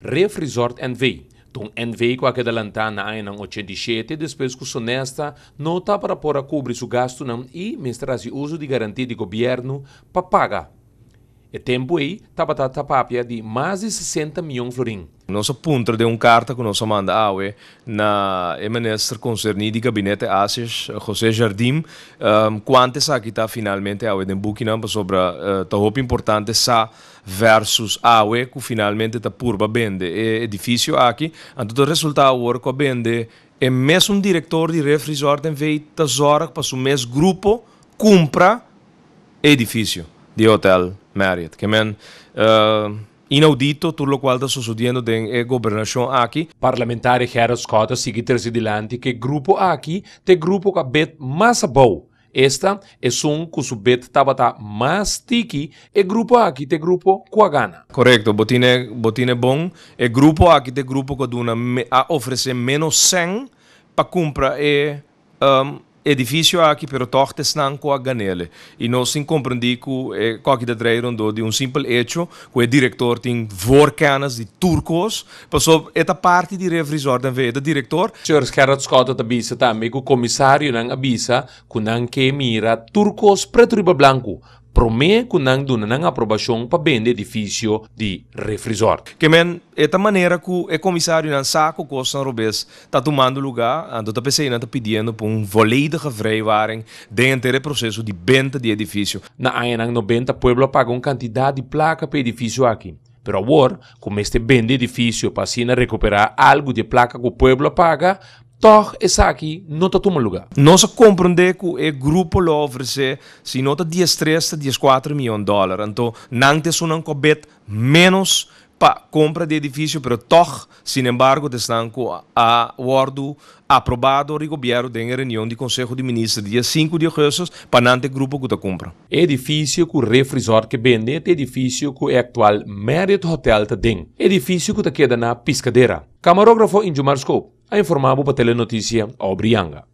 Ref Resort NV. Então, NV com a adelantar na ano 87, depois que o sonesta não está para pôr cobrir o gasto não e mestrar o uso de garantia de governo para pagar. E tempo aí, estava tapapia de mais de 60 milhões de florins. Nossa punta de carta que nós manda na ministro concernido do gabinete Asis, José Jardim, quanto aqui está finalmente de Bukinam sobre o importante sa versus que finalmente está purba bende e edifício aqui, então o resultado work bende é mesmo diretor de Ref Resort em vez de zora para o mesmo grupo compra edifício de hotel Marriott, que inaudito tudo o qual está sucedendo na governação aqui. Parlamentar Gerard Scott sigue terceiro que grupo aqui tem grupo que bet mais bom. Esta é um que o bet estava mais tiki e grupo aqui tem grupo com a gana. Correto, botine bom. E grupo aqui tem grupo que oferece menos 100 para comprar edifício aqui, pero toch estão com a ganele. E nós sim compreendi que aqui da treino de simples hecho, que o diretor tem voorkennis de turcos, passou esta parte de Ref Resort en vez diretor. Senhor Gerard Scott avisa também que o comissário não avisa que não que mira turcos preto e branco. Promete que não dá aprovação para vender edifício de Ref Resort. Que esta maneira que o comissário não sabe que São Robes está tomando lugar, então a pessoa está pedindo por volledige vrijwaring dentro do processo de venda de edifício. Na ano 90, o povo paga uma quantidade de placa para edifício aqui. Pero agora, como este vende edifício para assim recuperar algo de placa que o povo paga, toch essa aqui não está tomando lugar. Nós compreendemos que o grupo lo oferece, se não está 13 a 14 milhões de dólares, então não tem um cobet menos para compra de edifício, pero toch, sin embargo, estão com a ordo aprovado o governo em reunião de Conselho de Ministros dia 5 de agosto para não ter grupo que está compra. Edifício que o Ref Resort que vende é edifício que o atual Marriott Hotel está dentro. Edifício que está queda na Piscadeira. Camarógrafo Injumar Scope. A informavo para Telenotícia Obrianga.